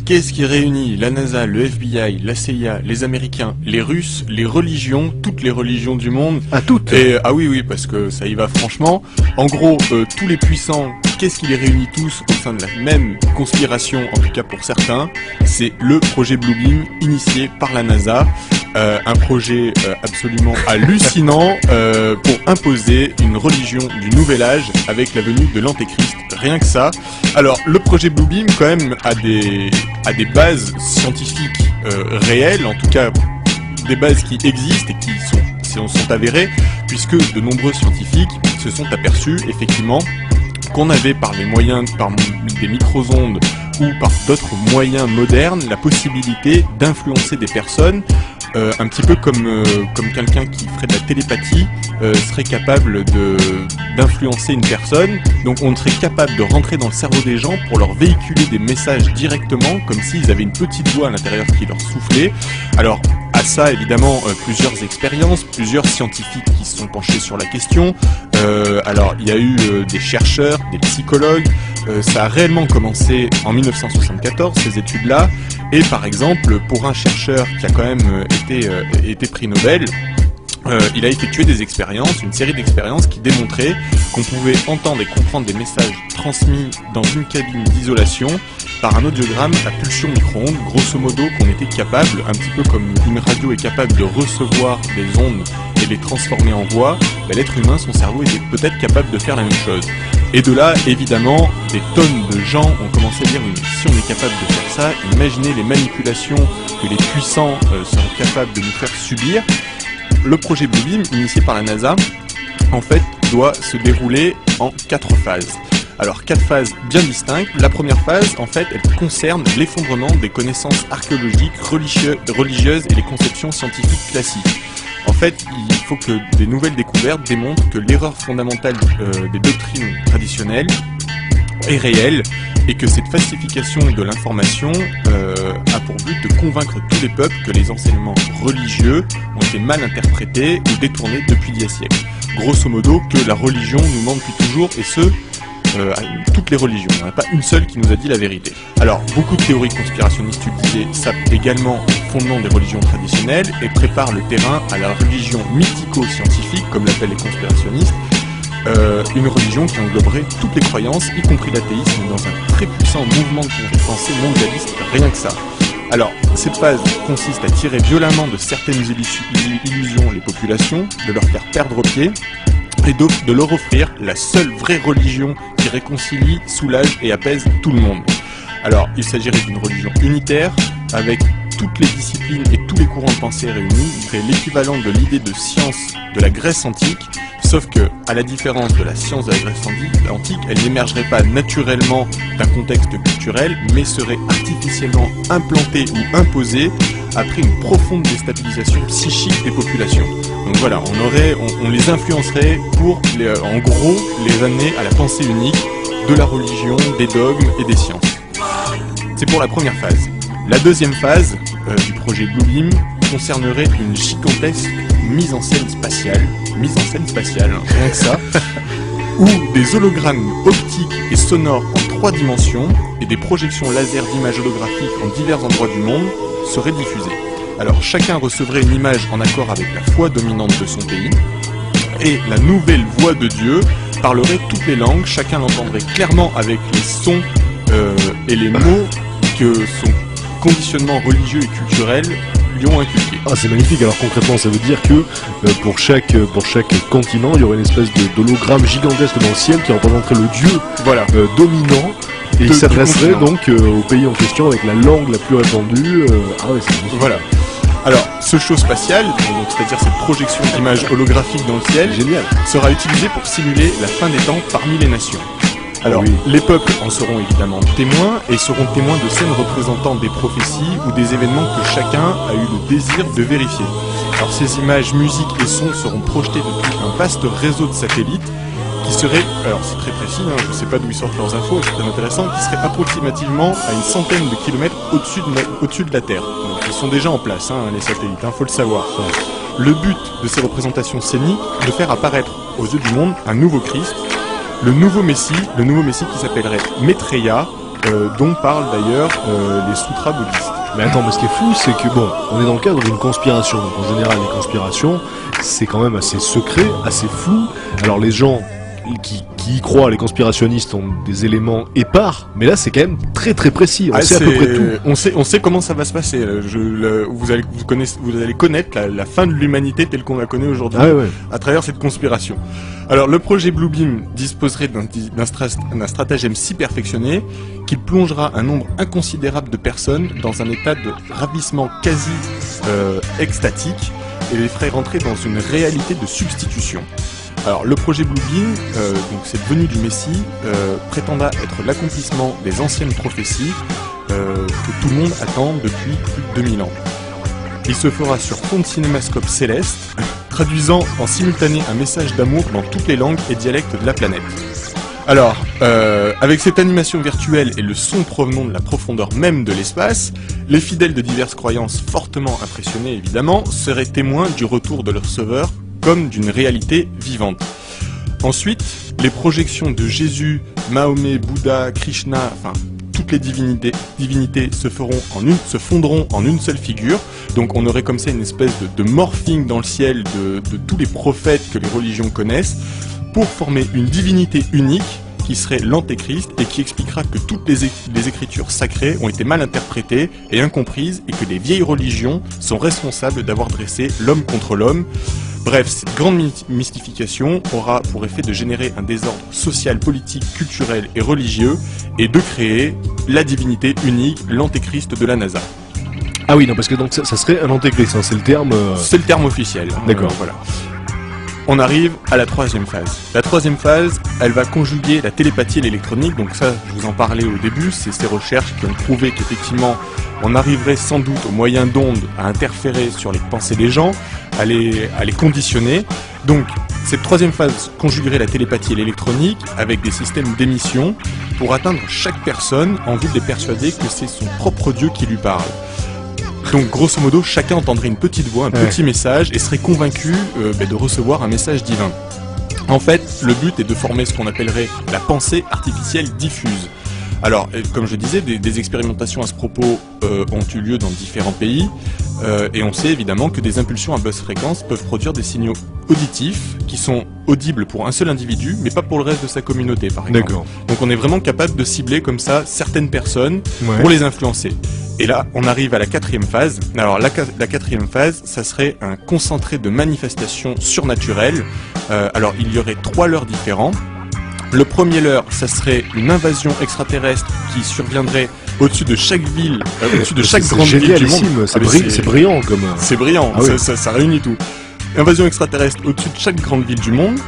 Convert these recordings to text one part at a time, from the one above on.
Qu'est-ce qui réunit la NASA, le FBI, la CIA, les Américains, les Russes, les religions, toutes les religions du monde? À toutes. Et, ah oui, parce que ça y va franchement. En gros, tous les puissants, qu'est-ce qui les réunit tous au sein de la même conspiration, en tout cas pour certains? C'est le projet Bluebeam, initié par la NASA. Un projet absolument hallucinant pour imposer une religion du nouvel âge avec la venue de l'Antéchrist. Rien que ça. Alors, le projet Bluebeam, quand même, a des bases scientifiques réelles, en tout cas des bases qui existent et qui sont avérées, puisque de nombreux scientifiques se sont aperçus, effectivement, qu'on avait par des micro-ondes ou par d'autres moyens modernes la possibilité d'influencer des personnes, un petit peu comme quelqu'un qui ferait de la télépathie serait capable d'influencer une personne. Donc on serait capable de rentrer dans le cerveau des gens pour leur véhiculer des messages directement, comme s'ils avaient une petite voix à l'intérieur qui leur soufflait. Alors à ça, évidemment, plusieurs expériences, plusieurs scientifiques qui se sont penchés sur la question. Alors il y a eu des chercheurs, des psychologues. Ça a réellement commencé en 1974, ces études-là. Et par exemple, pour un chercheur qui a quand même été prix Nobel, il a effectué des expériences, une série d'expériences qui démontraient qu'on pouvait entendre et comprendre des messages transmis dans une cabine d'isolation par un audiogramme à pulsion micro-ondes, grosso modo qu'on était capable, un petit peu comme une radio est capable de recevoir des ondes et les transformer en voix, l'être humain, son cerveau était peut-être capable de faire la même chose. Et de là, évidemment, des tonnes de gens ont commencé à dire oui, si on est capable de faire ça, imaginez les manipulations que les puissants seraient capables de nous faire subir. Le projet Bluebeam, initié par la NASA, en fait, doit se dérouler en 4 phases. Alors, 4 phases bien distinctes. La première phase, en fait, elle concerne l'effondrement des connaissances archéologiques, religieuses et les conceptions scientifiques classiques. En fait, il faut que des nouvelles découvertes démontrent que l'erreur fondamentale des doctrines traditionnelles est réelle et que cette falsification de l'information a pour but de convaincre tous les peuples que les enseignements religieux ont été mal interprétés ou détournés depuis d'il y a siècles. Grosso modo, que la religion nous ment depuis toujours, et ce, toutes les religions. Il n'y en a pas une seule qui nous a dit la vérité. Alors, beaucoup de théories conspirationnistes utilisées sapent également le fondement des religions traditionnelles et préparent le terrain à la religion mythico-scientifique, comme l'appellent les conspirationnistes, une religion qui engloberait toutes les croyances, y compris l'athéisme, dans un très puissant mouvement de pensée mondialiste, rien que ça. Alors, cette phase consiste à tirer violemment de certaines illusions les populations, de leur faire perdre pied, et de leur offrir la seule vraie religion qui réconcilie, soulage et apaise tout le monde. Alors, il s'agirait d'une religion unitaire, avec toutes les disciplines et tous les courants de pensée réunis, qui serait l'équivalent de l'idée de science de la Grèce antique, sauf que, à la différence de la science de la Grèce antique, elle n'émergerait pas naturellement d'un contexte culturel, mais serait artificiellement implantée ou imposée après une profonde déstabilisation psychique des populations. Donc voilà, on les influencerait pour, en gros, les amener à la pensée unique de la religion, des dogmes et des sciences. C'est pour la première phase. La deuxième phase du projet Bluebeam concernerait une gigantesque mise en scène spatiale, rien que ça, où des hologrammes optiques et sonores en 3 dimensions et des projections laser d'images holographiques en divers endroits du monde seraient diffusées. Alors chacun recevrait une image en accord avec la foi dominante de son pays, et la nouvelle voix de Dieu parlerait toutes les langues, chacun l'entendrait clairement avec les sons et les mots que son conditionnement religieux et culturel lui ont inculqué. Ah, c'est magnifique. Alors concrètement, ça veut dire que pour chaque continent, il y aurait une espèce d'hologramme gigantesque dans le ciel qui représenterait le dieu dominant, et il s'adresserait donc au pays en question avec la langue la plus répandue. Ah ouais, c'est magnifique. Voilà. Alors, ce show spatial, donc c'est-à-dire cette projection d'images holographiques dans le ciel, génial, sera utilisé pour simuler la fin des temps parmi les nations. Alors, les peuples en seront évidemment témoins, et seront témoins de scènes représentant des prophéties ou des événements que chacun a eu le désir de vérifier. Alors, ces images, musiques et sons seront projetés depuis un vaste réseau de satellites qui serait, alors c'est très précis, je ne sais pas d'où ils sortent leurs infos, c'est très intéressant, qui serait approximativement à une centaine de kilomètres au-dessus de la Terre. Donc ils sont déjà en place, les satellites, faut le savoir. Le but de ces représentations scéniques, de faire apparaître aux yeux du monde un nouveau Christ, le nouveau Messie qui s'appellerait Maitreya, dont parlent d'ailleurs les sutras bouddhistes. Mais attends, mais ce qui est fou, c'est que bon, on est dans le cadre d'une conspiration. Donc en général, les conspirations, c'est quand même assez secret, assez flou. Alors les gens qui y croient, les conspirationnistes, ont des éléments épars, mais là c'est quand même très très précis. On sait à peu près tout. On sait comment ça va se passer. Vous allez connaître la fin de l'humanité telle qu'on la connaît aujourd'hui à travers cette conspiration. Alors le projet Bluebeam disposerait d'un stratagème si perfectionné qu'il plongera un nombre inconsidérable de personnes dans un état de ravissement quasi extatique et les ferait rentrer dans une réalité de substitution. Alors le projet Bluebeam, donc cette venue du Messie, prétendra être l'accomplissement des anciennes prophéties que tout le monde attend depuis plus de 2000 ans. Il se fera sur fond de cinémascope céleste, traduisant en simultané un message d'amour dans toutes les langues et dialectes de la planète. Alors, avec cette animation virtuelle et le son provenant de la profondeur même de l'espace, les fidèles de diverses croyances fortement impressionnés évidemment seraient témoins du retour de leur sauveur comme d'une réalité vivante. Ensuite, les projections de Jésus, Mahomet, Bouddha, Krishna, enfin toutes les divinités se fondront en une seule figure. Donc on aurait comme ça une espèce de morphing dans le ciel de tous les prophètes que les religions connaissent pour former une divinité unique qui serait l'antéchrist et qui expliquera que toutes les écritures sacrées ont été mal interprétées et incomprises et que les vieilles religions sont responsables d'avoir dressé l'homme contre l'homme. Bref, cette grande mystification aura pour effet de générer un désordre social, politique, culturel et religieux et de créer la divinité unique, l'antéchrist de la NASA. Ah oui, non, parce que donc ça serait un antéchrist, hein, c'est le terme... C'est le terme officiel. D'accord. Voilà. On arrive à la troisième phase. La troisième phase, elle va conjuguer la télépathie et l'électronique. Donc ça, je vous en parlais au début, c'est ces recherches qui ont prouvé qu'effectivement, on arriverait sans doute au moyen d'ondes à interférer sur les pensées des gens, à les conditionner. Donc, cette troisième phase conjuguerait la télépathie et l'électronique avec des systèmes d'émission pour atteindre chaque personne en vue de les persuader que c'est son propre Dieu qui lui parle. Donc grosso modo, chacun entendrait une petite voix, un petit message et serait convaincu de recevoir un message divin. En fait, le but est de former ce qu'on appellerait la pensée artificielle diffuse. Alors, comme je disais, des expérimentations à ce propos ont eu lieu dans différents pays et on sait évidemment que des impulsions à basse fréquence peuvent produire des signaux auditifs qui sont audibles pour un seul individu mais pas pour le reste de sa communauté par exemple. D'accord. Donc on est vraiment capable de cibler comme ça certaines personnes pour les influencer. Et là, on arrive à la quatrième phase. Alors la quatrième phase, ça serait un concentré de manifestations surnaturelles. Alors il y aurait 3 leurres différents. Le premier leurre, ça serait une invasion extraterrestre qui surviendrait au-dessus de chaque ville, au-dessus de chaque grande ville du monde. C'est brillant comme... C'est brillant, ça réunit tout. Invasion extraterrestre au-dessus de chaque grande ville du monde.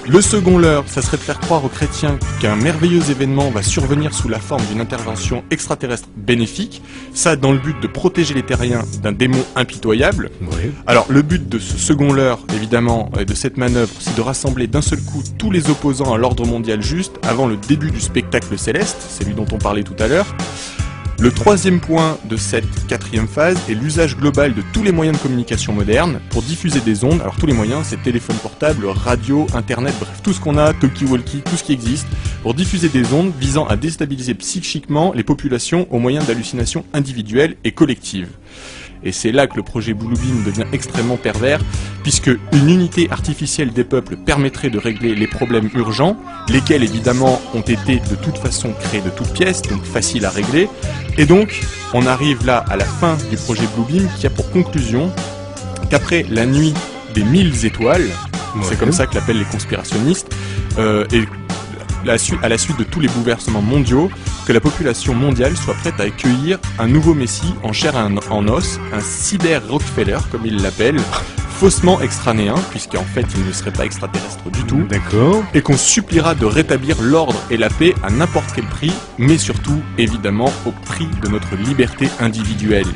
Le second leurre, ça serait de faire croire aux chrétiens qu'un merveilleux événement va survenir sous la forme d'une intervention extraterrestre bénéfique, ça dans le but de protéger les terriens d'un démon impitoyable. Oui. Alors le but de ce second leurre, évidemment, et de cette manœuvre, c'est de rassembler d'un seul coup tous les opposants à l'ordre mondial juste avant le début du spectacle céleste, c'est lui dont on parlait tout à l'heure. Le troisième point de cette quatrième phase est l'usage global de tous les moyens de communication modernes pour diffuser des ondes. Alors tous les moyens, c'est téléphone portable, radio, internet, bref, tout ce qu'on a, talkie-walkie, tout ce qui existe, pour diffuser des ondes visant à déstabiliser psychiquement les populations au moyen d'hallucinations individuelles et collectives. Et c'est là que le projet Bluebeam devient extrêmement pervers, puisque une unité artificielle des peuples permettrait de régler les problèmes urgents, lesquels évidemment ont été de toute façon créés de toutes pièces, donc faciles à régler. Et donc, on arrive là à la fin du projet Bluebeam qui a pour conclusion qu'après la nuit des 1000 étoiles, c'est comme ça que l'appellent les conspirationnistes, et à la suite de tous les bouleversements mondiaux, que la population mondiale soit prête à accueillir un nouveau messie en chair et en os, un cyber Rockefeller comme ils l'appellent, faussement extranéen, puisqu'en fait il ne serait pas extraterrestre du tout, d'accord, et qu'on suppliera de rétablir l'ordre et la paix à n'importe quel prix, mais surtout évidemment au prix de notre liberté individuelle.